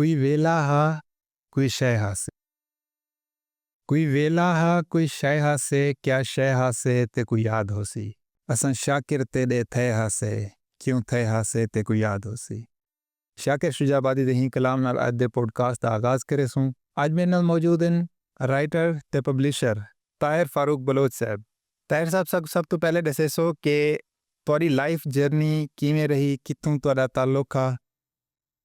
कोई वेला हा कोई शय हासे कोई वेला हा कोई शय हासे क्या शय हासे ते कोई याद होसी असन शाकिर तेरे थे हासे क्यों थे हासे ते कोई याद होसी। शाकिर शुजाबादी दे ही कलाम नाल आज दे पॉडकास्ट दा आगाज करे सूं। आज मेरे नाल मौजूद हैं राइटर ते पब्लिशर ताहिर फारूक बलोच साहब। ताहिर साहब सब तो पहले दसे सो कि तुहाडी लाइफ जर्नी किवें रही, कित्थों तुहाडा ताल्लुक हा?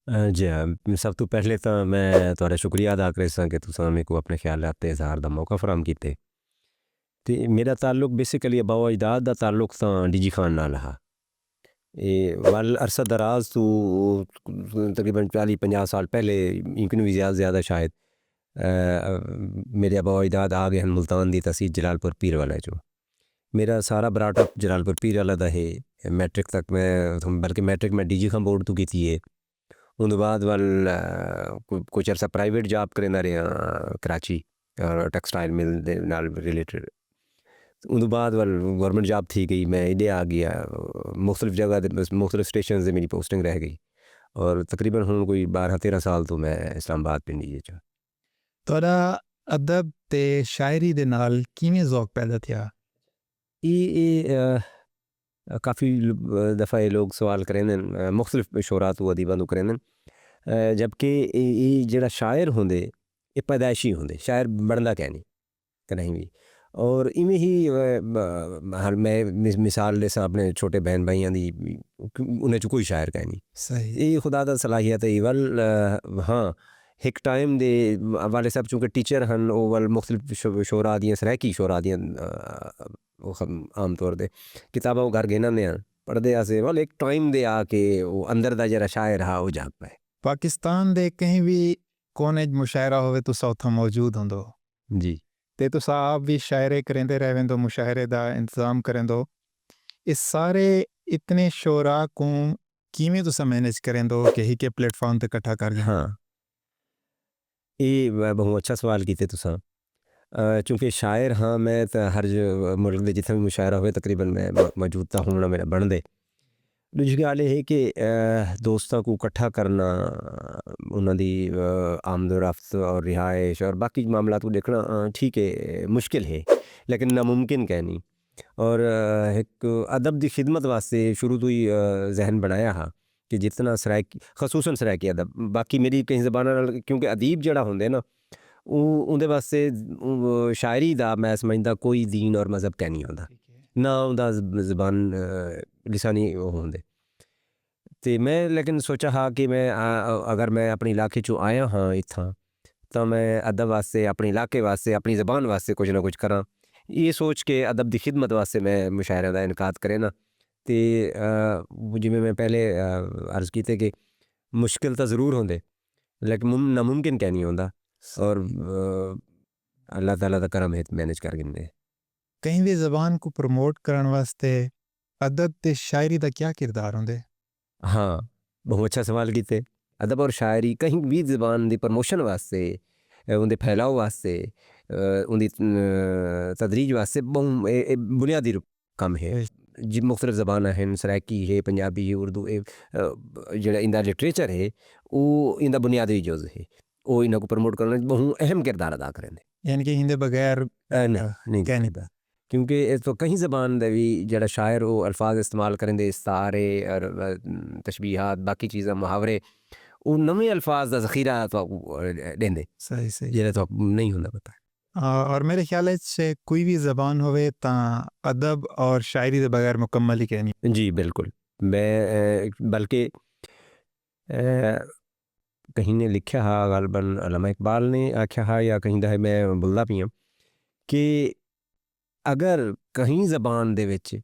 जी हाँ, सब तो पहले तो मैं तुहाडा शुक्रिया अदा करें कि तुसां मेरे को अपने ख्यालात ते इजहार दा मौका फराहम कीते। ते मेरा ताल्लुक बेसिकली अबा अजदाद दा ताल्लुक तो डीजी खान नाल हा। वल अरसा दराज तो तकरीबन 40-50 साल पहले यमकिन भी ज़्यादा शायद मेरे अबा अजदाद आ गए हैं मुल्तान दी तहसील जलालपुर पीर वाला चो। मेरा सारा बराटअप जलालपुर पीर वाला दा है। मैट्रिक तक मैं बल्कि मैट्रिक मैं डीजी खान बोर्ड तो की थी है। उन बाद वल कुछ अरसा प्राइवेट जॉब करेंदा रहा कराची और टेक्सटाइल मिल दे नाल रिलेटेड। उन बाद वल गवर्नमेंट जॉब थी गई, मैं इधे आ गया मुख्तलिफ जगह मुख्तलिफ स्टेशन से मेरी पोस्टिंग रह गई और तकरीबन हूँ कोई 12-13 साल तो मैं इस्लामाबाद पिंडी च। तुहाडा अदब ते शायरी दे नाल किवें ज़ौक पैदा थिया? ये काफ़ी दफ़ा ये लोग सवाल करें मुख्तलिफ शोरा तो अदीबां तो करें जबकि ये जड़ा शायर होंदे ये पैदाइशी होंदे, शायर बनदा कै नहीं कहीं भी। और इवें ही हर मैं मिसाल देसां अपने छोटे बहन भाइयों दी उन्हें च कोई शायर कै नहीं। सही ये खुदा दा सलाहियत है वल हाँ एक टाइम दे वाले सब चूँकि टीचर हन वो वल मुख्तलिफ शोरा दियां सराकी शोरा दियां आम तौर पर किताबां वो घर गेना ने पढ़ते आसे वल एक टाइम दे आके वो अंदर दा जरा शायर हा वो जाग पाए। पाकिस्तान दे कहीं भी कोने च मुशायरा होवे तुसां उत्थों मौजूद होंदो जी ते तुसां आप भी शायरे करेंदे रहेंदो, मुशायरे दा इंतज़ाम करेंदो। इस सारे इतने शोरा को किवें तुसां मैनेज करेंदो कि हिके प्लेटफॉर्म ते इकट्ठा कर गिन? हाँ ये बहुत अच्छा सवाल कीते तुसां। चूँकि शायर हाँ मैं तो हर मुल्क दे जित्थे भी मुशायरा होए तकरीबन मैं मौजूद ता होना मेरा बनदे। दूजी गल ये है कि दोस्तों को इकट्ठा करना उन्हों दी आमदोरफ्त और रिहाइश और बाकी मामला को देखना ठीक है मुश्किल है लेकिन नामुमकिन कह नहीं। और एक अदब की खिदमत वास्ते शुरू तो ही जहन बनाया हा कि जितना सरायकी खसूसन सरायकी अदब बाकी मेरी कहीं ज़बान क्योंकि अदीब जड़ा होंदे ना उनके वास्ते शायरी दा मैं समझदा कोई दीन और मज़हब कह नहीं होंदा ना उनका ज़बान लिसानी होंदे। तो मैं लेकिन सोचा हाँ कि मैं अगर मैं अपने इलाके चो आया हाँ इत्थां तो मैं अदब वास्ते अपने इलाके वास्ते अपनी ज़बान वास्ते कुछ ना कुछ करा। ये सोच के अदब की खिदमत वास्ते मैं मुशायरे का इनकाद करे ना तो जिमें मैं पहले अर्ज़ किए कि मुश्किल तो ज़रूर होंदे लेकिन नामुमकिन क्या नहीं होंदा और अल्लाह ताला दा करम है मैनेज कर गिनदे। कहीं भी ज़बान को प्रमोट करने वास्ते अदब ते शायरी दा क्या किरदार होंदे? हाँ बहुत अच्छा सवाल कीते। अदब और शायरी कहीं भी ज़बान की प्रमोशन वास्ते उनके फैलाव वास्ते उनकी तदरीज वास्ते बहुत बुनियादी कम है। जी मुख्तलिफ ज़बान हैं सराकी है पंजाबी है उर्दू है जो इंदा लिटरेचर है वो इंदा बुनियादी जुज़ है वो इन्हों को प्रमोट करने बहुत अहम किरदार अदा करें। यानी कि हिंदे बगैर नहीं कह नहीं सकता क्योंकि तो कहीं ज़बान दे भी जड़ा शायर वो अल्फाज इस्तेमाल करें दे इस्तारे और तशबीहात बाकी चीज़ें मुहावरे वो नवे अल्फाज का ज़ख़ीरा तो देंदे सही सही जेड़ा तो नहीं होंदा पता। और मेरे ख्याल से कोई भी ज़बान होवे ता अदब और शायरी दे बगैर मुकम्मल ही कहनी। जी बिल्कुल मैं बल्कि कहीं ने लिखा हा गालबन अल्लामा इकबाल ने आख्या हा या कहीं दा मैं बोलदा पियां कि अगर कहीं ज़बान दे विच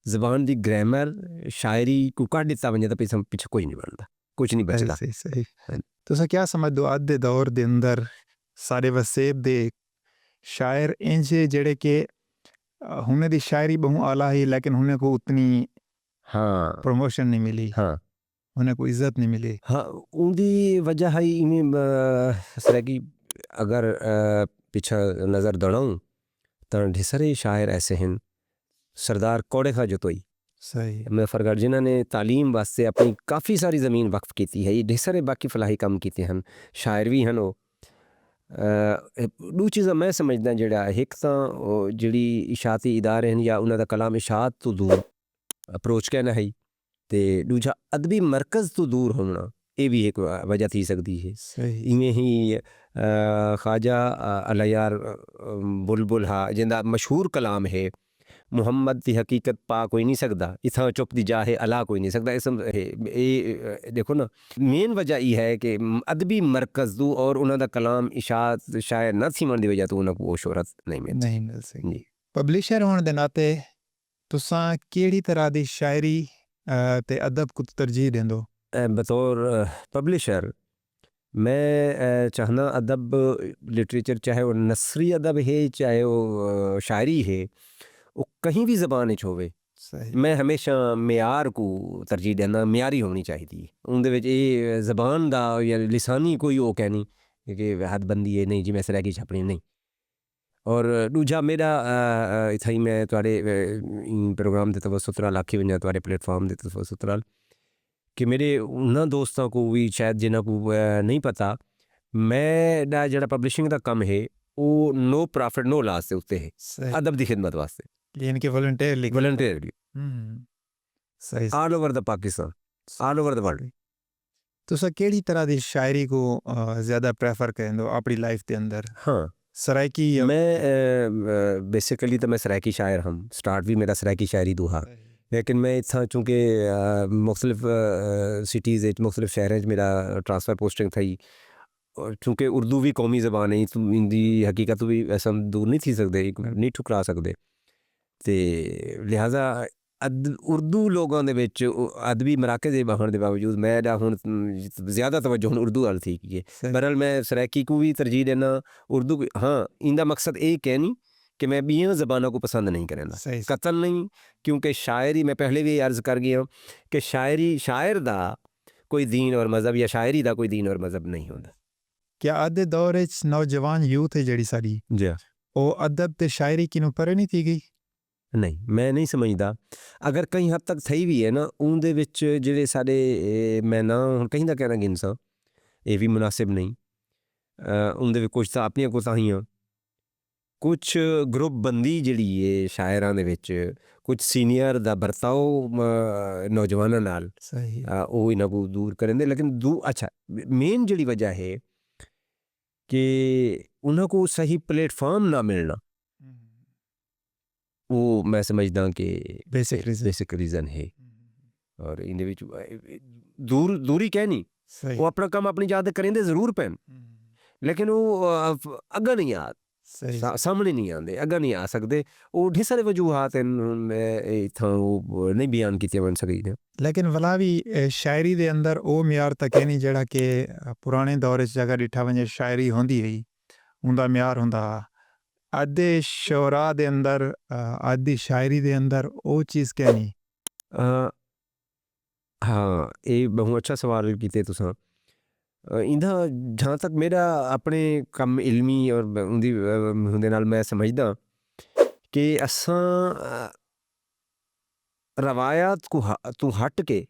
ज़बान दी ग्रामर शायरी को कढ़ दिता वंजे तो पिछे कोई नहीं बनता कुछ नहीं सही बचदा। सही सही तुसां क्या समझदो अज दे दौर दे अंदर सारे वसेब दे शायर इंज जेड़े के हुने दी शायरी बहु आला ही लेकिन हुने को उतनी हाँ प्रमोशन नहीं मिली, हाँ हुने को इज्जत नहीं मिली। हाँ उनकी वजह है इमें सर कि अगर पिछा नज़र दड़ाऊँ तो ढिसरे शायर ऐसे हैं सरदार कौड़े खा जोतोई सही मैं फरगड़ जिन्हां ने तालीम वास्ते अपनी काफ़ी सारी ज़मीन वक्फ कीती है, ढेर सारे बाकी फलाही काम कीते हैं, शायर भी हैं वो। दो चीज़ां मैं समझदा जेड़ा एक तां जिहड़ी इशाती इदारे हैं या उन्हां दा कलाम इशात तो दूर अप्रोच कहना है, ते दूजा अदबी मरकज़ तो दूर होना, ये भी एक वजह थी सकदी है। सही इवें ही ख्वाजा अलयार बुलबुल हा जिंदा मशहूर कलाम है, मुहम्मद दी हकीकत पा कोई नहीं सकदा, इथां चुप दी जा है अला कोई नहीं सकदा। इसम देखो ना, मेन वजह यह है कि अदबी मरकज़ दू और उन्हां दा कलाम इशात शायर न थी मन दी वजह तो उन्हां को वो शोहरत नहीं मिल नहीं मिल सकी। जी। पब्लिशर होने दे नाते तुसां केड़ी तरह दी शायरी ते अदब को तरजीह देंदो? बतौर पब्लिशर मैं चाहना अदब लिटरेचर, चाहे वो नसरी अदब है चाहे वो शायरी है, वो कहीं भी ज़बान च होवे, सही मैं हमेशा म्यार को तरजीह देना, म्यारी होनी चाहिए उनदे विच। ये ज़बान दा या लिसानी कोई वो कह नहीं कि हदबंदी है नहीं जी मैं सराकी छपनी नहीं। और दूजा मेरा इत्थां ही मैं तुहाडे प्रोग्राम दे तवसुत नाल आखी वञा, तुहाडे प्लेटफॉर्म दे तवसुत नाल, कि मेरे उन्हां दोस्तां को भी शायद जिन्हां को नहीं पता, मैं जेड़ा पब्लिशिंग दा कम है वो नो प्रॉफिट नो लॉस दे उत्ते है, सही अदब दी खिदमत वास्ते यानी कि वॉलंटियरली वॉलंटियरली सही all over the Pakistan, all over the world. तुसां केड़ी तरह दी शायरी को ज़्यादा प्रेफर करेंदो अपनी लाइफ दे अंदर? हाँ, सराइकी या मैं बेसिकली तो मैं सराइकी शायर हम, स्टार्ट भी मेरा सराइकी शायरी दो हा, लेकिन मैं इत्थां चूँकि मुख्तलिफ सिटीज़ मुख्तलिफ शहरें मेरा ट्रांसफ़र पोस्टिंग थी, और चूँकि उर्दू भी कौमी ज़बान है तो इंदी हकीकत भी ऐसा दूर नहीं थी सकते, नहीं ठुकरा सकते, ते लिहाजा उर्दू लोगों दे विच अदबी मराकज़ होने के बावजूद मैं हुण ज़्यादा तवज्जो हुण उर्दू वाल थी कि बहरहाल मैं सराइकी को भी तरजीह देना, उर्दू हाँ, इंदा मकसद ये कहनी कि मैं बियां ज़बानों को पसंद नहीं करेंदा, कतल नहीं, क्योंकि शायरी मैं पहले भी अर्ज़ कर गया कि शायरी शायर दा कोई दीन और मज़हब या शायरी दा कोई दीन और मज़हब नहीं होता। क्या अदे दौर च नौजवान यूथ है जेड़ी साडी जी ओ अदब ते शायरी किनों परे नहीं थी गई? नहीं, मैं नहीं समझदा, अगर कहीं हद तक थी भी है ना, उनदे विच जिहड़े साडे मैं ना हुण कहीं दा कहना गिनसा, ये भी मुनासिब नहीं, उनदे विच कुछ तां अपनियां कोताहियां, कुछ ग्रुप बंदी जिहड़ी है शायरां दे विच, कुछ सीनियर दा बरताओ नौजवानां नाल, सही ਉਹ ਇਹਨਾਂ को दूर करेंदे। लेकिन अच्छा मेन जिहड़ी वजह है कि उन्हां को सही प्लेटफॉर्म ना मिलना, वो मैं समझदा कि बेसिक रीज़न है। और इहदे विच दूरी कहनी, वो अपना काम अपनी जात करेंदे जरूर पैन, लेकिन वो अग्गा नहीं आ सामने नहीं आते, अग्गा नहीं आ सकते, वो ढेर सारे वजूहात इत्थां वो नहीं बयान कीतियां बन सकदियां। लेकिन वला भी शायरी दे अंदर ओ म्यार तक है नहीं जेड़ा कि पुराने दौर च अगर डिठा वञे शायरी होंदी ही उनदा म्यार हुंदा हा। अद्धे शोरा दे अंदर अद्धी शायरी दे अंदर ओ चीज़ क्या नहीं? हाँ, ये बहुत अच्छा सवाल कीते तुसां। इंदा जहाँ तक मेरा अपने कम इल्मी और उनदी हुंदे नाल मैं समझदा कि असां रवायात को तू हट के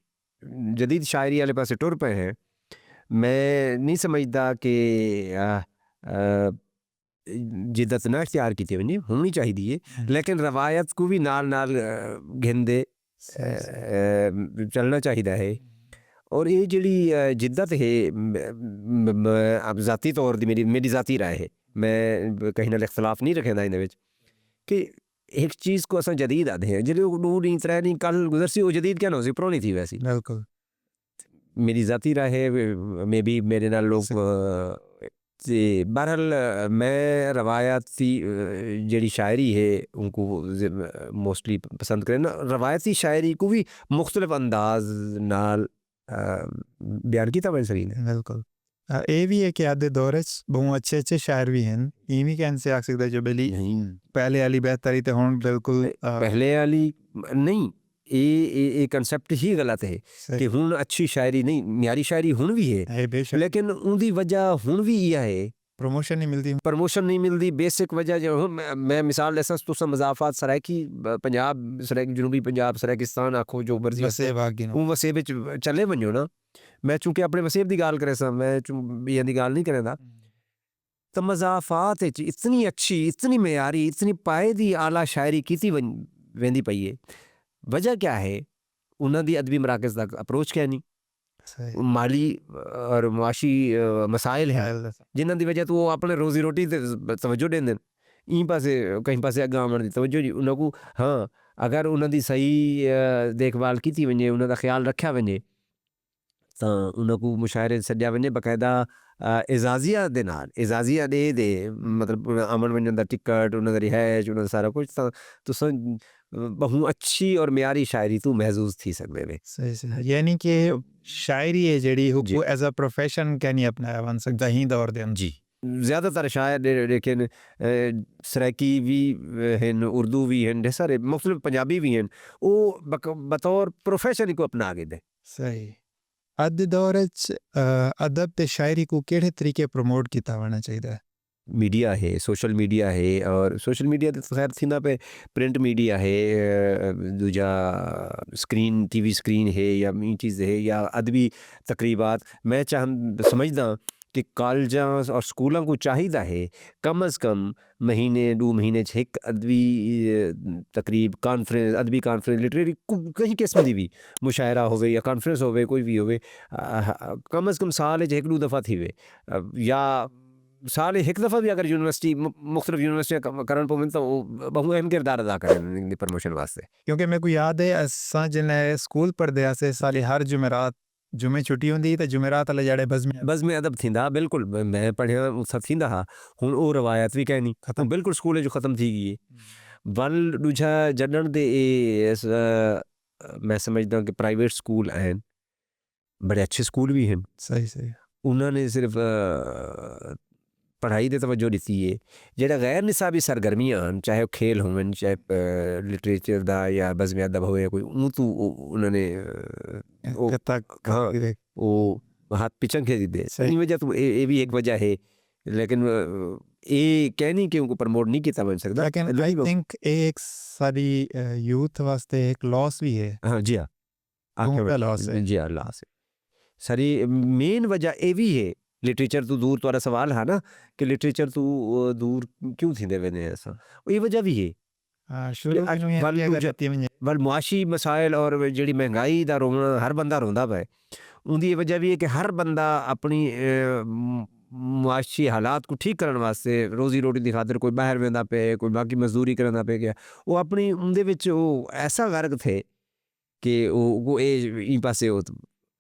जदीद शायरी वाले पासे टुर पे हैं। मैं नहीं समझदा कि जिद्दत ना इख्तियार की वञे, होनी चाहिए है, लेकिन रवायत को भी नाल नाल घिंदे चलना चाहिए है। और ये जिहड़ी जिद्दत है अब ज़ाती तौर दी मेरी ज़ाती राय है, मैं कहीं नाल इख्तलाफ नहीं रखेंदा इहदे विच कि एक चीज़ को असां जदीद आखदे हैं, जिहड़े दो नहीं त्रै नहीं कल गुजरसी वो जदीद क्या ना होसी, पुरानी थी वैसी। बिल्कुल मेरी ज़ाती राय है, मे बी मेरे नाल लोग बहरहाल मैं रवायती जिहड़ी शायरी है उनको मोस्टली पसंद करें ना, रवायती शायरी को भी मुख्तलिफ अंदाज नाल बयान किया बन सकी। बिल्कुल ये भी है कि आधे दौर च बहुत अच्छे अच्छे शायर भी हैं, इवी कैन से आख सकदा जो बेली पहले वाली बेहतरी ते हुण बिल्कुल पहले वाली नहीं, ये कंसेप्ट ही गलत है कि हुण अच्छी शायरी नहीं, म्यारी शायरी हुण भी है, लेकिन उनकी वजह हुण भी यह है प्रमोशन नहीं मिलती। प्रमोशन नहीं मिलती। बेसिक वजह जो मैं मिसाल दसा तुस मजाफात सराइकी पंजाब सराइकी जनूबी पंजाब सराइकिस्तान आखो जो मर्जी वसेब आ गई वो वसेब चले वञो ना। मैं चूंकि अपने वसेब की गाल करे सा, मैं बिया की गाल नहीं करें तो मजाफात इतनी अच्छी, इतनी मयारी, इतनी पाए दी आला शायरी की वेंदी पई है। वजह क्या है? उन्होंने अदबी मराकज़ तक अप्रोच क्या नहीं, माली और मुआशी मसाइल हैं जिन्हों की वजह तो वो अपने रोजी रोटी तवज्जो देंदे ई पासे कहीं पासे अग्गा आवन दी तवज्जो नहीं उनको। हाँ, अगर उन्होंने सही देखभाल की वजे, उन्होंने ख्याल रखा वजे तो उनको मुशायरे सजा वजे बकायदा एजाजिया दे नाल, एजाजिया दे मतलब आमन वजन का टिकट, उन्होंने रिहायश, उन्होंने सारा कुछ तो बहु अच्छी और म्यारी शायरी तू महसूस थी सकते वे। सही सही, यानी कि शायरी है जड़ी हुकू एज अ प्रोफेशन क्या नहीं अपनाया बन सकता ही दौर दे जी। ज़्यादातर शायर लेकिन सराइकी भी हैं, उर्दू भी हैं, ढेर सारे मुख्तलिफ पंजाबी भी हैं, वो बतौर प्रोफेशन को अपना आगे दे। सही। अद दौर अदब ते शायरी को केड़े तरीके प्रमोट किया होना चाहिए? मीडिया है, सोशल मीडिया है, और सोशल मीडिया तो खैर थी ना पे प्रिंट मीडिया है, दूजा स्क्रीन टीवी स्क्रीन है या ई चीज़ है या अदबी तकरीबात। मैं समझदा कि कॉलेजां और स्कूलों को चाहिए है कम अज़ कम महीने 2 महीने एक अदबी तकरीब कॉन्फ्रेंस, अदबी कॉन्फ्रेंस, लिटरेरी कहीं किस्म की भी मुशायरा होवे या कॉन्फ्रेंस होवे कोई भी होवे, कम अज़ कम साल 1-2 दफ़ा थी वे, या साल एक दफ़ा भी अगर यूनिवर्सिटी मुख्तलिफ यूनिवर्सिटियाँ करन पवन तो बहु अहम किरदार अदा करें प्रमोशन वास्ते। क्योंकि मेरे को याद है असा जिन्हें स्कूल पढ़ते आसे साली हर जुमेरात जुमे छुट्टी होंदी तो जुमेरात वाले जड़े बज़ में अदब थींदा। बिल्कुल मैं पढ़िया सब थींदा हा, हुण वो रवायत भी कहनी खत्म बिल्कुल स्कूल जो ख़त्म थी गई है। वल दूजा जडन दे मैं समझदा कि प्राइवेट स्कूल हैं, बड़े अच्छे स्कूल भी हैं। सही सही। उन्होंने सिर्फ पढ़ाई दे तवज्जो दी है। जेड़ा गैर निसाबी सरगर्मियां चाहे खेल होवन, चाहे लिटरेचर दा या बज़्म अदब होए कोई उन तो उन्होंने हाँ वो हाथ पिछन के दे। इन वजह तो ये भी एक वजह है, लेकिन ये कहनी कि उनको प्रमोट नहीं किया बन सकता। लेकिन आई थिंक एक सारी यूथ वास्ते एक लॉस भी है। हाँ जी हाँ, लॉस है जी हाँ, लॉस है सारी। मेन वजह ये भी है लिटरेचर तो दूर, तुम्हारा सवाल है ना कि लिटरेचर तो दूर क्यों थी वेंदे ऐसा, ये वजह भी है। वल मुआशी मसाइल और जी महंगाई का रोना हर बंदा रोंदा पे, उनकी वजह भी है कि हर बंदा अपनी मुआशी हालात को ठीक करने वास्ते रोजी रोटी की खातर कोई बाहर वेंदा पे, कोई बाकी मजदूरी करना पे गया, वो अपनी उनके विच वो ऐसा गर्क थे कि वो इन पासे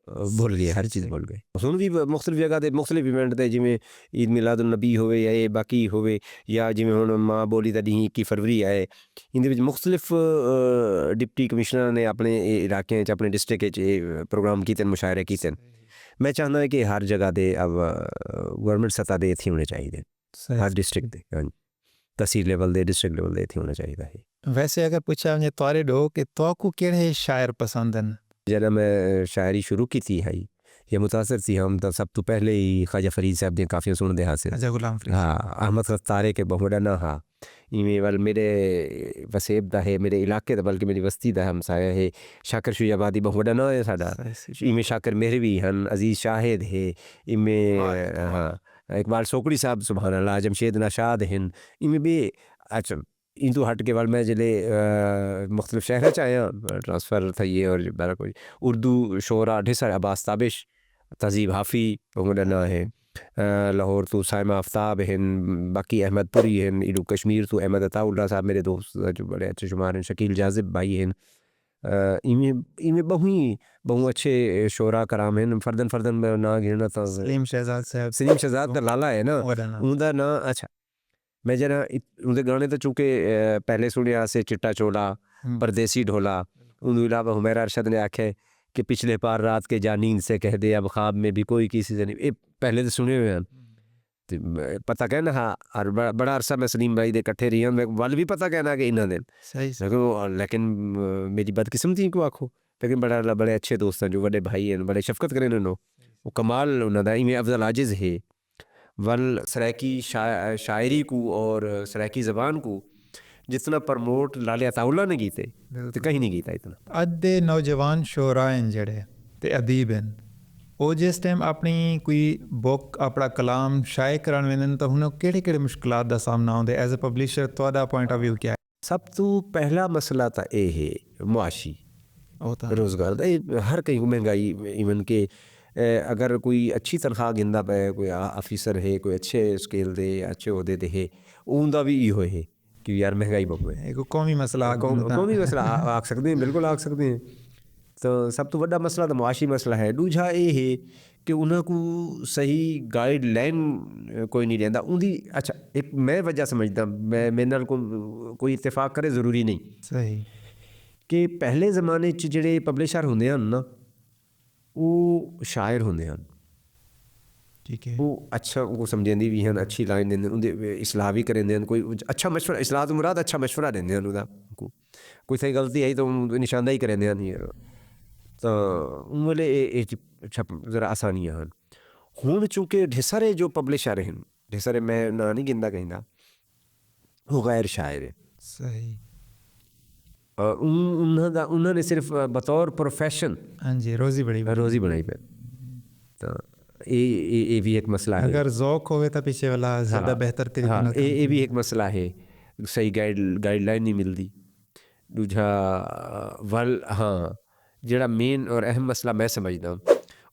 भुल गए, हर चीज़ भुल गए। सुन भी मुख्तलिफ जगह ते मुख्तलिफ इवेंट ते जिमें ईद मिलाद नबी होवे या ये बाकी होवे या जिमें हुण माँ बोली दा डी 21 फरवरी आए, इंदे विच मुख्तलिफ डिप्टी कमिश्नर ने अपने इलाके अपने डिस्ट्रिक्ट प्रोग्राम कीते, मुशायरे कीते। मैं चाहता है कि हर जगह दे अब गवर्नमेंट सतह दे इत्थे होने चाहिए, हर डिस्ट्रिक्ट दे, तहसील लेवल दे, डिस्ट्रिक्ट लेवल दे इत्थे होना चाहिए है। वैसे अगर पूछा वजे तोरे डो कि तो केड़े शायर पसंद हैं? जब मैं शायरी शुरू की थी है ये मुतासर थी हम तो सब तो पहले ही ख्वाजा फरीद साहब ने काफ़ी सुनते हासिल। अच्छा, गुलाम फरीद। हाँ, अहमद खफ्तारे के बहुड़ा ना हाँ इमें वाल मेरे वसेब दा है, मेरे इलाके दा बल्कि मेरी बस्ती दा हमसाया है। शाकर शुजाबादी बहुड़ा ना है साडा, इमें शाकर मेहरवी हन, अजीज़ शाहिद है इमें, हाँ इकबाल सोकड़ी साहब सुभान अल्लाह, जमशेद नशाद हैं इमें भी। अच्छा इन तो हट के वाल मैं जिले मुख्तलिफ शहर चाहे ट्रांसफ़र था ये और बारा कोई उर्दू शोरा ढेर सारे अब्बास ताबिश, तहजीब हाफ़ी बहुड़ा ना है, लाहौर तो साइमा आफ्ताब हैं, बाकी अहमद पुरी हैं, इलू कश्मीर तो अहमद अताउल्लाह साहब मेरे दोस्त जो बड़े अच्छे शुमार हैं, शकील जाजिब भाई हैं। इमें बहु अच्छे शोरा कराम हैं, फर्दन फर्दन में ना गिरना था। सलीम शहजाद साहब, सलीम शहजाद का लाला है ना उनका ना। अच्छा मैं जरा उनके गाने तो चूँकि पहले सुनिया से चिट्टा चोला, परदेसी ढोला, उन इलावा हुमैरा अरशद ने आखे कि पिछले पार रात के जानीन से कह दे अब ख्वाब में भी कोई किसी से नहीं, ये पहले तो सुने हुए हैं तो पता कहना। हाँ, और बड़ा अरसा मैं सलीम भाई दे कट्ठे रही हूँ, मैं वाल भी पता कहना कि इन्होंने सही लेकिन मेरी बदकिस्मती को आखो, लेकिन बड़े अच्छे दोस्त हैं जो बड़े भाई हैं, बड़े शफकत करें उन्होंने, वो कमाल उन्होंने। इमें अफजल आजिज़ है, वल सराइकी शायरी को और सराइकी ज़बान को जितना प्रमोट लाले अताउल्ला ने कीते तो कहीं नहीं कीता इतना। अद्धे नौजवान शोरा हैं जेड़े ते अदीब हैं ਉਹ ਜਿਸ ਟਾਈਮ ਆਪਣੀ ਕੋਈ ਬੁੱਕ ਆਪਣਾ ਕਲਾਮ ਸ਼ਾਇਰ ਕਰਨ ਵੇਂਦੇ ਤਾਂ ਹੁਣ ਕਿਹੜੇ ਮੁਸ਼ਕਲਾਂ ਦਾ ਸਾਹਮਣਾ ਆਉਂਦਾ ਐਜ਼ ਅ ਪਬਲਿਸ਼ਰ ਤੁਹਾਡਾ ਪੁਆਇੰਟ ਆਫ ਵਿਊ ਕੀ ਹੈ? ਸਭ ਤੋਂ ਪਹਿਲਾ ਮਸਲਾ ਤਾਂ ਇਹ ਹੈ ਮੁਆਸ਼ੀ रोज़गार ਦਾ। ਇਹ ਹਰ ਕਈ ਮਹਿੰਗਾਈ ਈਵਨ ਕਿ अगर कोई अच्छी तनख्वाह गिनदा पे कोई ऑफिसर है कोई अच्छे स्केल दे अच्छे अहदे ते है उनका भी इहो है कि यार महंगाई बहुत है। एक कौमी मसला कौमी मसला आख सकते हैं, बिल्कुल आख सकते हैं। तो सब तो बड़ा मसला तो मुआशी मसला है। दूजा ये है कि उन्होंने सही गाइडलाइन कोई नहीं रहा उनकी। अच्छा एक मैं वजह समझदा मैं मेरे नाल कोई इत्तेफाक करे ज़रूरी नहीं सही कि पहले ज़माने जिहड़े पब्लिशर होंदे हन ना वो शायर होंदे हन, ठीक है, वो अच्छा वो समझेंदी भी हैं, अच्छी लाइन देंदे उनदे इस्लाह भी करेंदे हैं, कोई अच्छा मशवरा इस्लाह तो मुराद अच्छा मशवरा देंदे हैं उनका कोई सही गलती आई तो निशानदेही करेंदे हैं। तो उन वाले ज़रा आसानियाँ हैं। हुण चूँकि ढेसारे जो पब्लिशर हैं ढेसारे मैं ना नहीं गिनदा कहिंदा वो गैर शायर है। सही उन्होंने सिर्फ बतौर प्रोफेशन हाँ जी रोज़ी बनाई पे। तो ये भी एक मसला है। अगर ज़ौक होवे तो पीछे वाला ज़्यादा बेहतर तरीके हाँ ये भी एक मसला है। सही गाइडलाइन नहीं मिलती। दूजा वल हाँ जिहड़ा मेन और अहम मसला मैं समझदा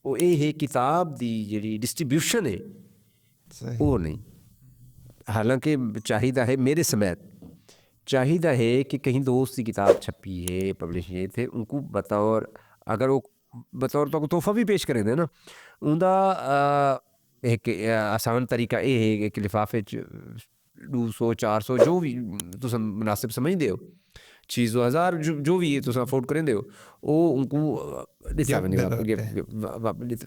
वो ये है किताब दी जिहड़ी डिस्ट्रीब्यूशन है वो नहीं। हालांकि चाहिदा है मेरे समेत चाहिदा है कि कहीं दोस्त की किताब छपी है पब्लिश है थे उनको बतौर अगर वो बतौर तो तोहफा भी पेश करें ना उनका एक आसान तरीका ये है कि लिफाफे 200-400 जो भी तुम मुनासिब समझते हो चीज़ 1000 जो भी तुम अफोर्ड करें हो वो उनको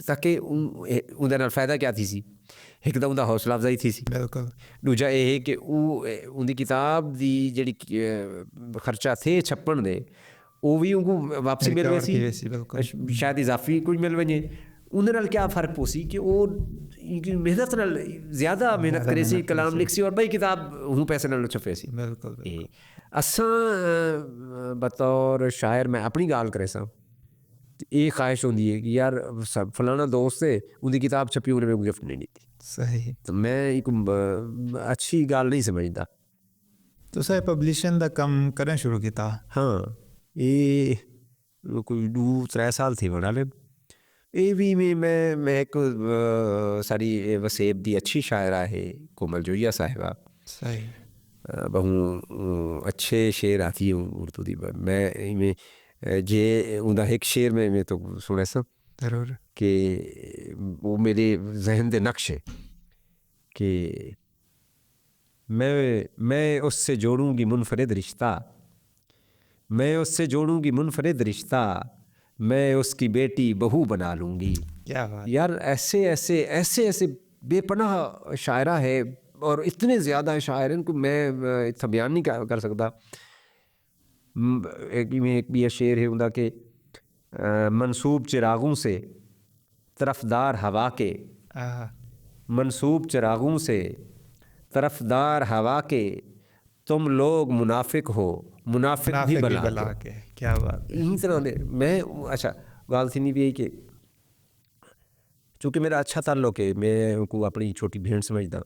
ताकि उनके नाल फायदा क्या थी सी एक तो उनका हौसला अफजाई थी सी। बिल्कुल दूजा ये है कि उनकी किताब दी जिहड़ी खर्चा थे छप्पन दे वो भी उनको वापसी मिल गई सी शायद इजाफी कुछ मिल वजे उन्हें नाल क्या फ़र्क पोसी कि वो मेहनत नाल ज़्यादा मेहनत करे सी कलाम लिख सी और भाई किताब हूँ पैसे नाल छपे सी। बिल्कुल असां बतौर शायर मैं अपनी गाल करे सा ये ख्वाहिश होंदी है कि यार सब फलाना दोस्त है उनकी किताब छपी उन्हें कोई गिफ्ट नहीं दी। सही तो मैं एक अच्छी गाल नहीं समझदा। तो सही पब्लिशन दा कम करें शुरू किया? हाँ ये कोई 2-3 साल थे बना ले। ये भी मैं एक सारी वसेब दी अच्छी शायरा है कोमल जोइया साहिबा। सही बहु अच्छे शेर आती है उर्दू दी। मैं जे उनका एक शेर में तो सुने सब ज़रूर कि वो मेरे जहन दे नक्श है कि मैं उससे जोड़ूंगी मुनफरिद रिश्ता, मैं उससे जोड़ूंगी मुनफरिद रिश्ता, मैं उसकी बेटी बहू बना लूँगी। क्या बात यार ऐसे ऐसे ऐसे ऐसे बेपनाह शायरा है और इतने ज़्यादा शायर इनको मैं इतना बयान नहीं कर सकता। एक भी शेर है उनका कि मंसूब चिरागों से तरफदार हवा के, मंसूब चिरागों से तरफदार हवा के, तुम लोग मुनाफिक हो मुनाफिक भी बला के। क्या बात यही तरह मैं अच्छा गाल थी नहीं भी कि चूँकि मेरा अच्छा ताल्लुक है मैं उनको अपनी छोटी बहन समझदा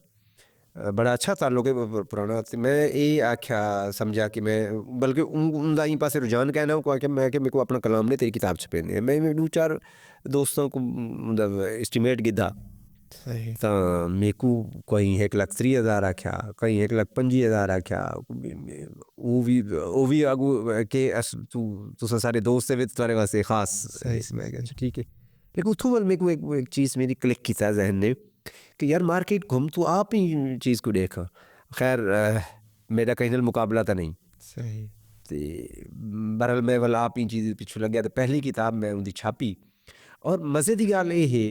बड़ा अच्छा ताल्लुक है पुराना। तो मैं ये आख्या समझा कि मैं बल्कि उनका यहीं पास रुझान कहना को आख्या मैं कि मेरे को अपना कलाम ने तेरी किताब छपे मैं 2-4 दोस्तों को एस्टिमेट गिदा तो मेरे को कोई 1,30,000 आख्या कहीं 1,25,000 आख्या वो भी आगू के तू सारे दोस्त है तुम्हारे वास्ते खास ठीक है। लेकिन उतो वाल मेरे को एक चीज़ मेरी क्लिक की था जहन ने कि यार मार्केट घूम तो आप ही चीज़ को देखा। खैर मेरा कहीं मुकाबला था नहीं सही तो बहरहाल मैं वाला आप ही चीज़ पिछू लग गया। तो पहली किताब मैं उनकी छापी और मज़े की गल ये है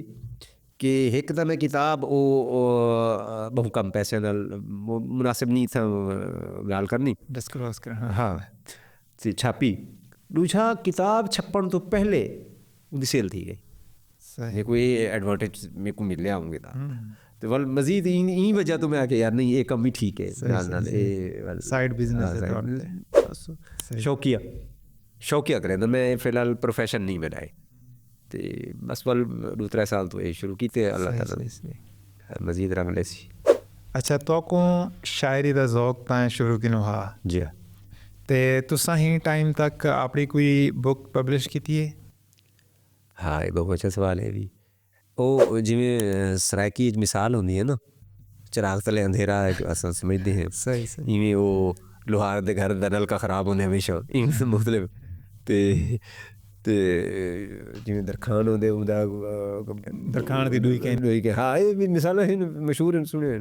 कि एक तो मैं किताब वो बहुत कम पैसे नाल मुनासिब नहीं था गाल करनी डिस्क्लोज कर हाँ तो छापी। दूजा किताब छप्पन तो पहले उनकी सेल थी गई मेरे को ये एडवांटेज मेरे को मिल लिया होंगे था। तो वल मजीद ई वजह तो मैं आके यार नहीं ये कम भी ठीक है साइड बिजनेस शौकिया करें तो मैं फिलहाल प्रोफेशन नहीं बनाए तो बस वल 2-3 साल तो ये शुरू कीते अल्लाह ताला ने मजीद रंग ले सी। अच्छा तो को शायरी दा ज़ौक तां शुरू किनो हा जी हाँ ते तुसां ही टाइम तक अपनी कोई बुक पब्लिश कीती है? हाँ ये बहुत अच्छा सवाल है भी ਉਹ ਜਿਵੇਂ ਸਰਾਇਕੀ ਮਿਸਾਲ ਹੁੰਦੀ ਹੈ ਨਾ ਚਿਰਾਗ ਤਲੇ ਅੰਧੇਰਾ ਅਸਾਂ ਸਮਝਦੇ ਹਾਂ ਸਹੀ ਇਵੇਂ ਉਹ ਲੋਹਾਰ ਦੇ ਘਰ ਦਾ ਨਲਕਾ ਖਰਾਬ ਹੁੰਦੇ ਹਮੇਸ਼ਾ ਇਵੇਂ ਮੁਖਤਲਿਫ ਤੇ ਜਿਵੇਂ ਦਰਖਾਨ ਹੁੰਦੇ ਉਹਦਾ ਦਰਖਾਨ ਦੀ ਡੂਈ ਕੇ ਹਾਂ ਇਹ ਵੀ ਮਿਸਾਲਾਂ ਹਨ ਮਸ਼ਹੂਰ ਸੁਣੇ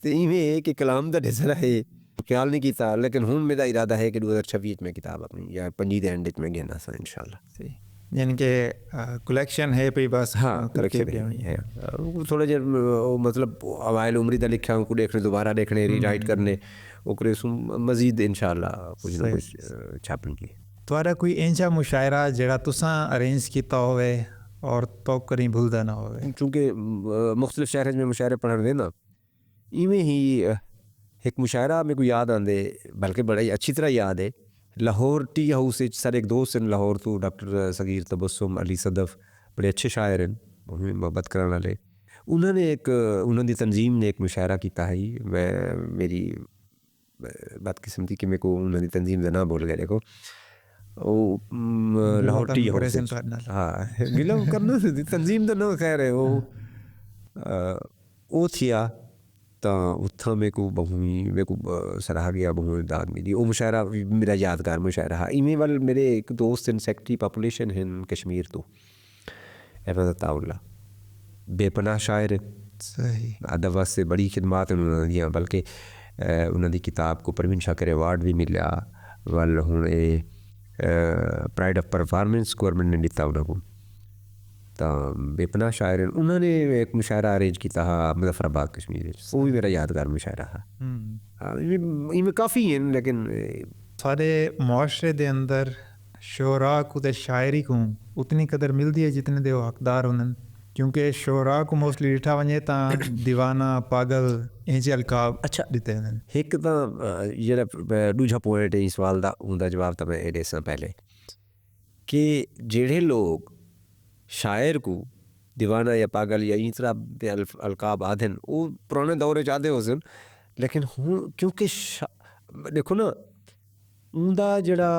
ਤੇ ਇਵੇਂ ਇਹ ਕਿ ਕਲਾਮ ਦਾ ਢਿਸਲਾ ਹੈ ਖਿਆਲ ਨਹੀਂ ਕੀਤਾ ਲੇਕਿਨ ਹੁਣ ਮੇਰਾ ਇਰਾਦਾ ਹੈ ਕਿ 2026 में किताब अपनी या 25 ਦੇ ਐਂਡ में गिनना सा इंशाल्लाह यानी कि कलेक्शन है पे बस। हाँ कलेक्शन है थोड़ा जे मतलब अवाइल उम्री दा लिखा को देखने दोबारा देखने रीराइट करने ओकरे मजीद इंशाल्लाह कुछ ना कुछ छापेंगे। ਤੁਹਾਡਾ ਕੋਈ ਇੰਜਾ ਮੁਸ਼ਾਇਰਾ ਜਿਹੜਾ ਤੁਸੀਂ ਅਰੇਂਜ ਕੀਤਾ ਹੋਵੇ और तो कहीं भूलदा ना होवे? चूँकि मुख्तलिफ शहर में मुशायरे पढ़ने ना इवें ही एक मुशायरा मेरे को याद आंदे बल्कि बड़ा ही अच्छी तरह याद है लाहौर टी हाउस सारे एक दोस्त हैं लाहौर तो डॉक्टर सगीर तबस्सुम अली सदफ बड़े अच्छे शायर हैं मोहब्बत करने वाले उन्होंने एक उन्होंने तंजीम ने एक मुशायरा किया है मैं मेरी बदकिस्मती कि मेरे को उन्होंने तंजीम का नाम बोल गया देखो लाहौर टी हाउस हाँ गिला करना तंजीम का नाम खैर है वो थिया तो उत्थां मेरे को मेरे को सराहा गया बहुत दाद मिली वो मुशायरा मेरा यादगार मुशायरा है इवें वाल मेरे एक दोस्त हैं सेक्रेटरी पॉपुलेशन हैं कश्मीर तो अहमद अताउल्ला बेपनाह शायर सही अदब वास्ते बड़ी खिदमात उन्होंने दियाँ बल्कि उन्होंने किताब को परवीन शाकर अवार्ड भी मिला वाल हूँ प्राइड ऑफ परफॉर्मेंस गवर्नमेंट ने दिता उन्होंने तो बेपनाह शायर उन्होंने एक मुशायरा अरेंज किया मुजफ्फराबाद कश्मीर वो भी मेरा यादगार मुशायरा है। इनमें काफ़ी हैं लेकिन सारे मुआशरे दे अंदर शोरा को ते शायरी को उतनी कदर मिलती है जितने दे हकदार होने क्योंकि शोरा को मोस्टली डिठा वने ता दीवाना पागल इंजे अलकाब अच्छा दिते हैं। एक तो जेड़ा दूजा पॉइंट है इस सवाल दा उनका जवाब तो मैं देसा पहले कि जेड़े लोग शायर को दीवाना या पागल या इस तरह अलकाब आदन वो पुराने दौरे चाहते हो सन लेकिन हूँ क्योंकि देखो ना उनका जड़ा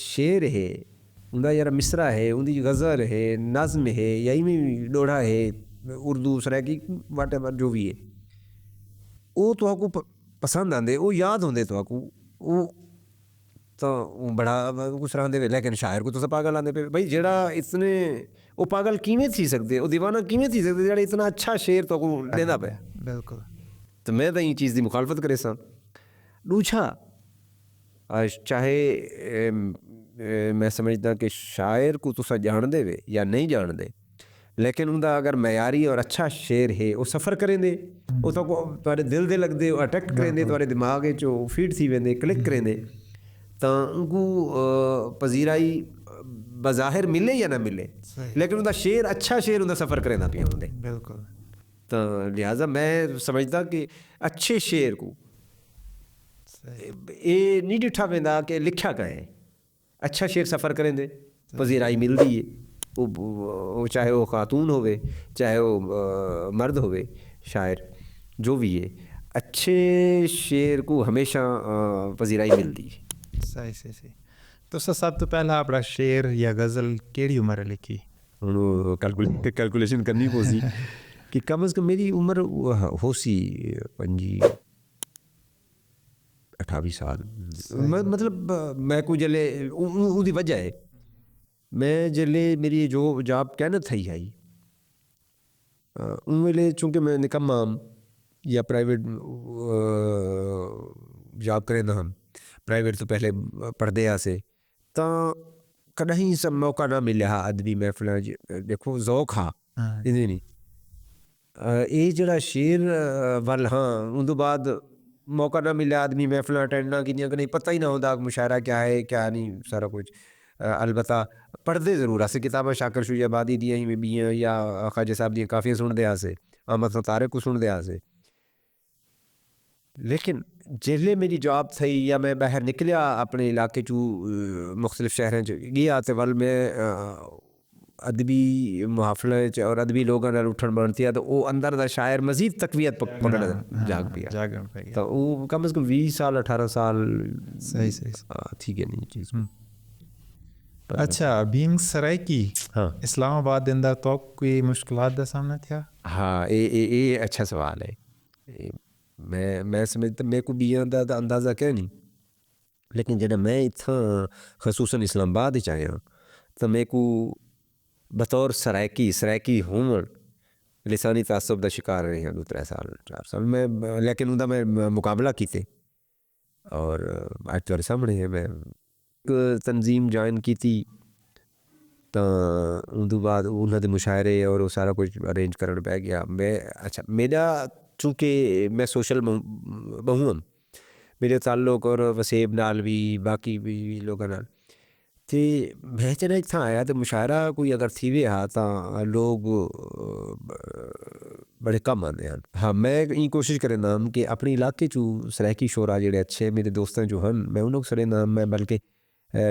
शेर है उनका जरा मिसरा है उनकी गज़ल है नज़म है या इवें डोड़ा है उर्दू सराइकी वाट एवर जो भी है वो तो आपको पसंद आते वो याद होंगे तो आपको वो तो बड़ा कुछ रहा लेकिन शायर को तो सब पागल आते पे भाई जेड़ा इतने वो पागल किमें थी सकते वो दीवाना किमें थी सकते जेड़ा इतना अच्छा शेर तो देना पे बिल्कुल तो मैं तो ये चीज़ की मुखालफत करे सा दूछा चाहे मैं समझदा कि शायर को तुसा जान दे वे या नहीं जान दे लेकिन उनका अगर मयारी और अच्छा शेर है वो सफ़र करें दे वो तो तुम्हारे दिल दे लगते वो अटैक्ट करें दे तुम्हारे दिमाग चो फीड थी वेंदे क्लिक करें दे तो उनको पजीराई बज़ाहिर मिले या ना मिले लेकिन उनका शेर अच्छा शेर उनका सफ़र करें ना पिया होंगे बिल्कुल तो लिहाजा मैं समझदा कि अच्छे शेर को ये नहीं डिठा वेंदा कि लिखा कहे अच्छा शेर सफ़र करें दे पजीराई मिलती है वो चाहे वो खातून होवे चाहे वो मर्द होवे शायर जो भी है अच्छे शेर को हमेशा पजीराई मिलती है। सही सही तो सब तो पहला अपना शेर या गज़ल केड़ी उम्र लिखी हूँ कैलकुलेशन करनी पोसी कि कम अज़ कम मेरी उम्र हो सी 28 साल मतलब मैं को जले उदी वजह है मैं जले मेरी जो जॉब कहना थी आई उन वेले चूँकि मैं निकम्मा या प्राइवेट जॉब करें ना हम प्राइवेट तो पहले पढ़ते आसे तो कहीं सब मौका ना मिले हा अदबी महफिल देखो ज़ौक हा नहीं ये जड़ा शेर वाल हाँ उन बाद मौका ना मिले आदमी महफिल अटेंड ना की नहीं पता ही ना होता मुशायरा क्या है क्या नहीं सारा कुछ अलबत्ता पढ़ते ज़रूर आसे किताबें शाकर शुजाबादी दियाँ में भी या ख्वाजा साहब दी काफ़ी सुनते आसे अमत तारे को सुन दिया से। लेकिन जिसले मेरी जॉब थी या मैं बाहर निकलिया अपने इलाके चू मुख्तलिफ शहरों च गया तो वल मैं अदबी मुहाफले और अदबी लोगों नाल उठन बनती है तो वो अंदर दा शायर मजीद तकवीत पकड़ जाग पिया। जागण पे तो वो कम से कम 20 साल 18 साल सही ठीक है नहीं चीज़। अच्छा बीइंग सराइकी हाँ इस्लामाबाद इंदा तो कोई मुश्किलात दा सामना था? हाँ ये अच्छा सवाल है। मैं समझता मेरे को भी अंदाज़ा क्या नहीं, लेकिन जब मैं इतना खसूसन इस्लामाबाद च आया तो मेरे को बतौर सराइकी हूँ लिसानी तासुब का शिकार रहे हैं 2-3 साल 4 साल में। लेकिन उनका मैं मुकाबला किते और आज तुम्हारे सामने है। मैं एक तंजीम ज्वाइन की थी तो उन बाद उन्होंने मुशायरे और वो सारा कुछ अरेंज करने पै गया। मैं अच्छा मेरा चूँकि मैं सोशल बहुम मेरे ताल्लुक और वसेब नाल भी बाकी भी लोगों नाल तो मैं जना इतना आया तो मुशायरा कोई अगर थी भी हा तो लोग बड़े कम आते हैं। हाँ मैं ये कोशिश करें नाम कि अपने इलाके चू सराइकी शोरा जेड़े अच्छे मेरे दोस्तों जो हैं मैं उन्होंने सरे नाम मैं बल्कि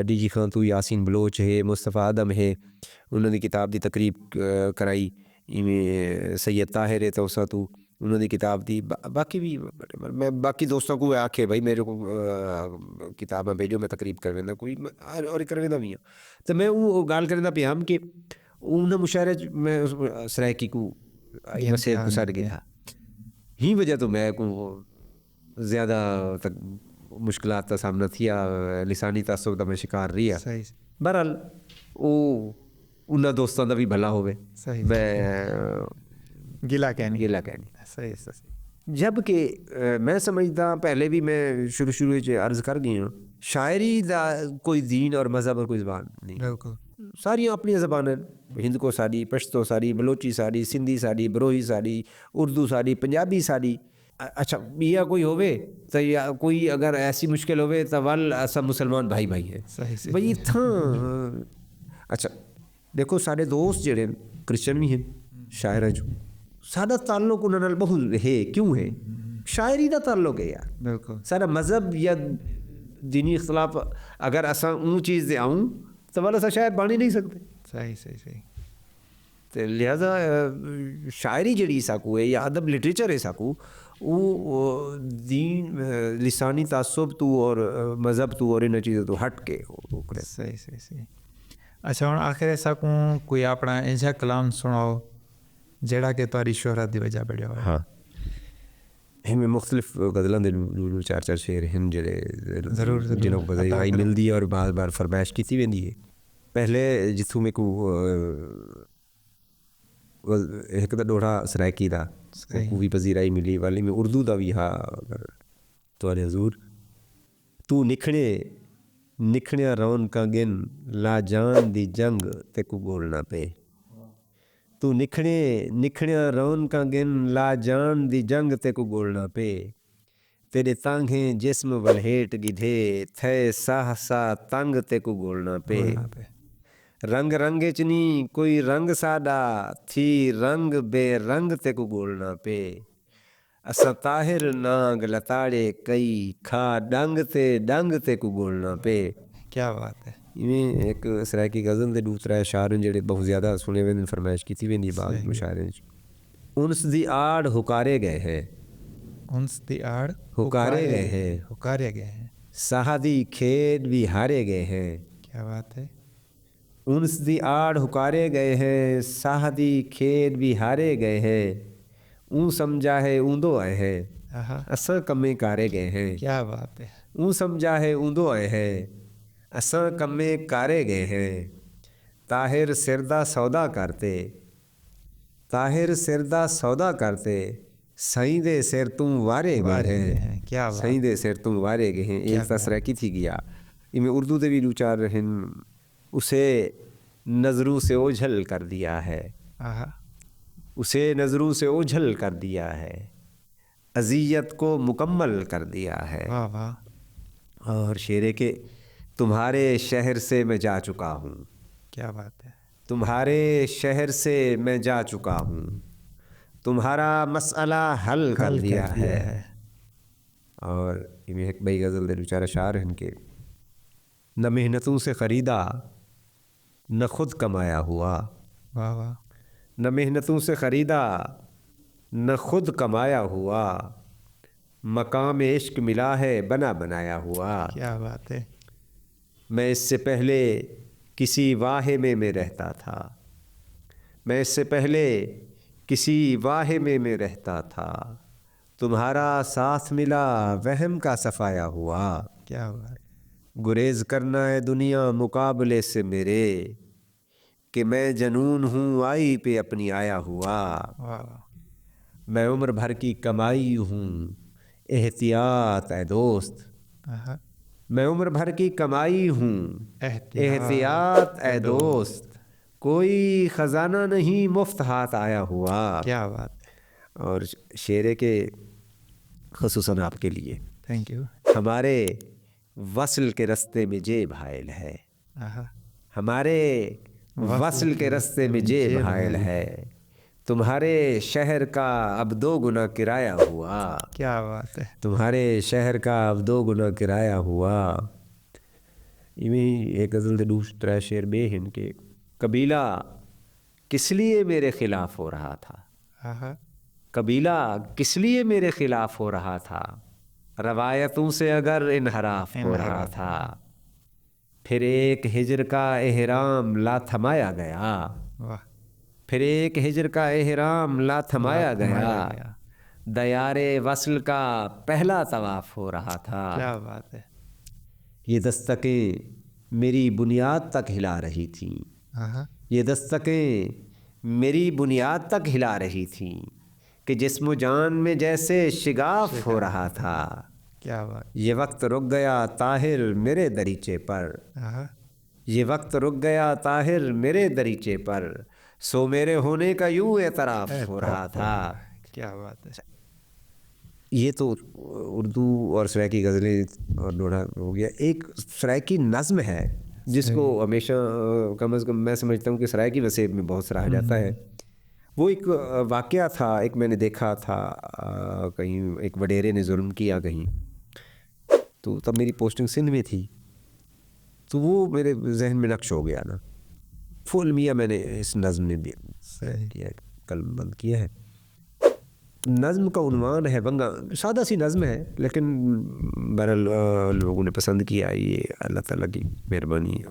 DG खान तू यासीन बलोच है मुस्तफ़ा आदम है उन्होंने किताब की तकरीब कराई इमें सैयद ताहिर है तो उसा तू उन्होंने किताब दी बाकी भी मैं बाकी दोस्तों को आखे भाई मेरे को किताबें भेजो मैं तकरीब कर वेंदा कोई और कर वेंदा भी तो मैं वो गाल करना पे हम कि उन मुशायरे मैं सराइकी को वैसे गुजार गया ही वजह तो मैं को ज़्यादा तक मुश्किलात का सामना किया लिसानी तासुब का मैं शिकार रही। सही बहरहाल वो उन्होंने दोस्तों का भी भला होवे सही मैं गिला कहनी सही जबकि मैं समझदा पहले भी मैं शुरू अर्ज कर गई हूँ शायरी दा कोई दीन और मज़हब और कोई ज़बान नहीं। बिल्कुल सारी अपनी ज़बान हिंद को साड़ी पश्तो साड़ी बलोची साड़ी सिंधी साड़ी बरोही साड़ी उर्दू साड़ी पंजाबी साड़ी। अच्छा बिया कोई होवे तो या कोई अगर ऐसी मुश्किल होवे तो वल सब मुसलमान भाई भाई है सही भाई इतना। अच्छा देखो सारे दोस्त जेड़े क्रिश्चन भी हैं शायर जो सादा ताल्लुक उन्होंने बहुत है क्यों है शायरी का ताल्लुक है यार। बिल्कुल सारा मज़हब या दीनी इख्तलाफ अगर असा ऊँ चीज़ दे आऊँ तो वाला सा शायद बन ही नहीं सकते। सही तो लिहाजा शायरी जड़ी साकू है या अदब लिटरेचर है साकू वो दीन लिसानी तासुब तू और मज़हब तू और इन चीज़ों तो हट के सही। अच्छा हम आखिर ऐसा कोई अपना ऐसा कलाम सुनाओ जेड़ा कि तारी शोहरत की वजह बढ़िया हो। हाँ इनमें मुख्तलिफ गज़लों के 4 शेर हैं जेड़े ज़रूर जिन्होंने बधाई मिलती है और बार बार फरमाइश की वेंदी है। पहले जिथू में को एक तो डोड़ा सराइकी दा को भी पजीराई मिली वाली में उर्दू दा भी हा अगर तुहारे हजूर तू निखड़िया रौनकां गिन ला जान दी जंग ते को बोलना पे। तू निखड़िया रौनकां गिन ला जान दी जंग ते को बोलना पे। तेरे तांघे जिस्म वलहेट गिधे थे साह सा तंग ते को बोलना पे। रंग रंगे च नी कोई रंग साडा थी रंग बेरंग ते को बोलना पे। असा ताहिर नांग लताड़े कई खा डंग ते को बोलना पे। क्या बात है। इवें एक सराइकी गज़ल दे 2-3 शार जेड़े बहुत ज़्यादा सुने वेंदे फरमाइश की वेंदी बाग मुशायरे उनस दी आड़ हुकारे गए हैं उनस दी आड़ हुकारे गए हैं साहदी खेत भी हारे गए हैं। क्या बात है। उनस दी आड़ हुकारे गए हैं साहदी खेत भी हारे गए हैं। ऊँ समझा है ऊँदो आए हैं असा कमे कारे गए हैं। क्या बात है। ऊँ समझा है ऊँदो आए हैं असा कमे कारे गए हैं। ताहिर सिरदा सौदा करते सही दे सिर तुम वारे गए हैं। क्या सही दे सिर तुम वारे गए हैं। एक तसरकी थी गया इमें उर्दू दे भी 2-4 रहन उसे नज़रों से ओझल कर दिया है। उसे नज़रों से ओझल कर दिया है अज़ियत को मुकम्मल कर दिया है। वाह वाह। और शेरे के तुम्हारे शहर से मैं जा चुका हूँ। क्या बात है। तुम्हारे शहर से मैं जा चुका हूँ तुम्हारा मसला हल कर दिया है। और इन्हें एक बई गज़ल दे बेचारा शार हैं इनके, न मेहनतों से ख़रीदा न खुद कमाया हुआ, वाह वाह, न मेहनतों से ख़रीदा न खुद कमाया हुआ, मकाम इश्क मिला है बना बनाया हुआ। क्या बात है। मैं इससे पहले किसी वाहिमे में रहता था, मैं इससे पहले किसी वाहिमे में रहता था, तुम्हारा साथ मिला वहम का सफाया हुआ। क्या बात, गुरेज करना है दुनिया मुकाबले से मेरे, कि मैं जनून हूँ आई पे अपनी आया हुआ। वाह, मैं उम्र भर की कमाई हूँ एहतियात ए दोस्त, आहा, मैं उम्र भर की कमाई हूँ एहतियात ए दोस्त, कोई ख़जाना नहीं मुफ्त हाथ आया हुआ। क्या बात है। और शेरे के ख़ुसूसन आपके लिए, थैंक यू। हमारे वस्ल के रास्ते में जेब हायल है, आहा, हमारे वस्ल के रास्ते में जेब हायल है, तुम्हारे शहर का अब 2 गुना किराया हुआ। क्या बात है। तुम्हारे शहर का अब 2 गुना किराया हुआ। इवें एक गज़ल दे दूसरा शेर बे हैं के, कबीला किस लिए मेरे ख़िलाफ़ हो रहा था, आहा, कबीला किस लिए मेरे ख़िलाफ़ हो रहा था, रवायतों से अगर इनहराफ हो रहा था, फिर एक हिजर का एहराम ला थमाया गया, वाह, फिर एक हिजर का एहराम ला थमाया गया, दयारे वस्ल का पहला तवाफ़ हो रहा था। क्या बात है। ये दस्तकें मेरी बुनियाद तक हिला रही थीं, आहा, ये दस्तकें मेरी बुनियाद तक हिला रही थीं, कि जिस्म जान में जैसे शिगाफ हो रहा था। क्या बात, ये वक्त रुक गया ताहिर मेरे दरीचे पर, आहा, ये वक्त रुक गया ताहिर मेरे दरीचे पर, सो मेरे होने का यूं एतराफ़ हो रहा था। क्या बात है। ये तो उर्दू और सराइकी गज़लें और लोढ़ा हो गया। एक सराइकी नज़्म है जिसको हमेशा कम अज़ कम मैं समझता हूँ कि सराइकी वसेब में बहुत सराहा जाता है। वो एक वाक़या था, एक मैंने देखा था कहीं एक वडेरे ने जुल्म किया कहीं, तो तब मेरी पोस्टिंग सिंध में थी, तो वो मेरे जहन में नक्श हो गया ना, फुल मियाँ मैंने इस नज़्म में भी किया, कलम बंद किया है। नज़्म का उन्वान है वंगा, सादा सी नज़्म है लेकिन बहरहाल लोगों ने पसंद किया, ये अल्लाह ताला की मेहरबानी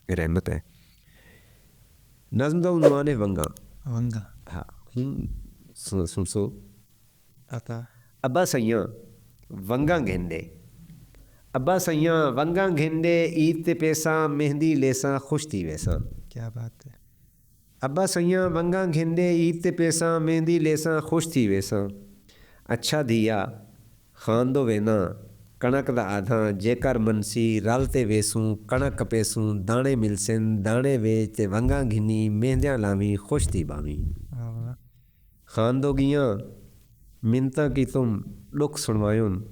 रहमत है। नज़्म का उन्वान है वंगा। वंगा, हाँ, सुन सो अता, अब्बा सैयां वंगा घेंदे, अब्बा सैयां वंगा घेंदे, ईद ते पैसा मेहंदी लेसा खुश थी वैसा। क्या बात है। अब्बा सैयां वंगा घेंदे, ईद ते पैसा मेहंदी लेसा खुश थी वैसा, अच्छा दिया खांदो वेना कणक दा आधा, जेकर मनसी रलते वेसूं कणक पेसूं, दाने मिलसन दाने वेच ते वंगा घिनी मेहंदियां लावी खुश थी बावी। वाह, खांदो गियां मिन्ता की तुम लुक सुनवायुन,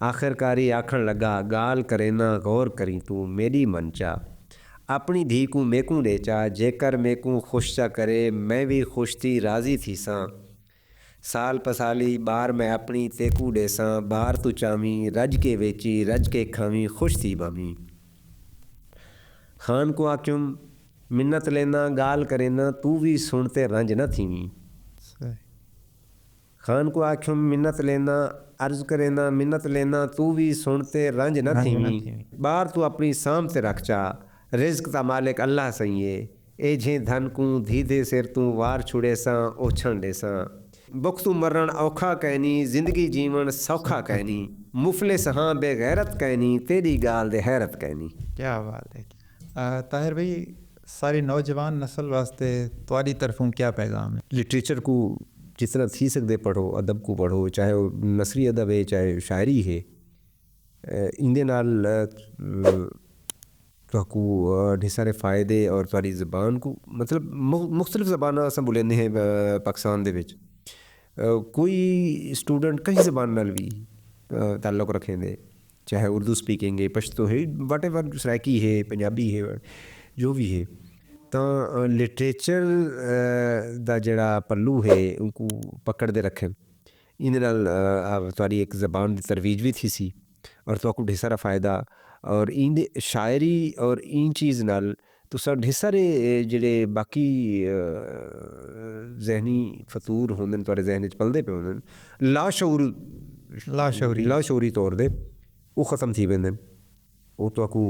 आखिरकारी आखण लगा गाल करे ना गौर करी तू मेरी मनचा, अपनी धी को मेकू देचा, जेकर मेकू खुश चा करे मैं भी खुश थी राज़ी थी सा, साल पसाली बार मैं अपनी तेकू डेसा, बार तू चावी रज के वेची रज के खावी खुश थी बामी। खान को आक्युम मिन्नत लेना गाल करे ना, तू भी सुनते रंज न थीवी। खान को आख्युम मिन्नत लेना अर्ज करे ना, मिन्नत लेना तू भी सुनते रंज न थीवी, बार तू अपनी साम ते रखचा, रिज़्क ता मालिक अल्लाह सही ए झे धन को धीधे सिर तू वार छुड़े सा ओछण डेसा, बुख तू मरण औखा कहनी जिंदगी जीवन सौखा कहनी, मुफलिस हाँ बेगैरत कहनी तेरी गाल दे हैरत कहनी। क्या बात है। ताहिर भाई, सारी नौजवान नस्ल वास्ते तुहाडी तरफों क्या पैगाम है? लिटरेचर को जितना थी सकते पढ़ो, अदब को पढ़ो, चाहे वो नसरी अदब है चाहे शायरी है, इंदे नाल तो ढेर सारे फ़ायदे और सारी ज़बान को मतलब मुख्तलिफ ज़बान अस बोलेंदे हैं पाकिस्तान दे विच, कोई स्टूडेंट कई ज़बान नाल भी ताल्लुक़ रखेंदे, चाहे उर्दू स्पीकिंग है, पश्तो है, वट एवर सराइकी है, पंजाबी है, जो भी है, ਤਾਂ ਲਿਟਰੇਚਰ ਦਾ ਜਿਹੜਾ ਪੱਲੂ ਹੈ ਉਹਨੂੰ ਪਕੜਦੇ ਰੱਖਣ ਇਹਦੇ ਨਾਲ ਤੁਹਾਡੀ ਇੱਕ ਜ਼ਬਾਨ ਦੀ ਤਰਵੀਜ ਵੀ ਥੀ ਸੀ ਔਰ ਤੁਹਾਨੂੰ ਢੇਰ ਸਾਰਾ ਫਾਇਦਾ ਔਰ ਇਹਦੇ ਸ਼ਾਇਰੀ ਔਰ ਇਹ ਚੀਜ਼ ਨਾਲ ਤੁਸੀਂ ਢੇਰ ਸਾਰੇ ਜਿਹੜੇ ਬਾਕੀ ਜ਼ਹਿਨੀ ਫਤੂਰ ਹੁੰਦੇ ਨੇ ਤੁਹਾਡੇ ਜ਼ਹਿਨ 'ਚ ਪਲਦੇ ਪਏ ਹੁੰਦੇ ਨੇ ਲਾਸ਼ੌਰੀ ਤੌਰ 'ਤੇ ਉਹ ਖਤਮ ਥੀ वेंदे ਉਹ ਤੁਹਾਨੂੰ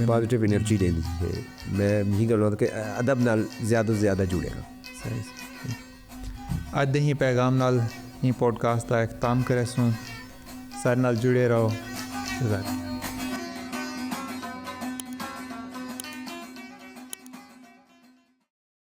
ਪੋਜ਼ਿਟਿਵ एनर्जी देंदी है मैं यही गल कि अदब नाल ज़्यादा से ज़्यादा जुड़े ਅੱਜ ਦੇ ਹੀ ਪੈਗਾਮ ਨਾਲ ਹੀ ਪੋਡਕਾਸਟ ਦਾ ਇਖਤਾਮ ਕਰੇ ਸੋ ਸਾਡੇ ਨਾਲ ਜੁੜੇ ਰਹੋ।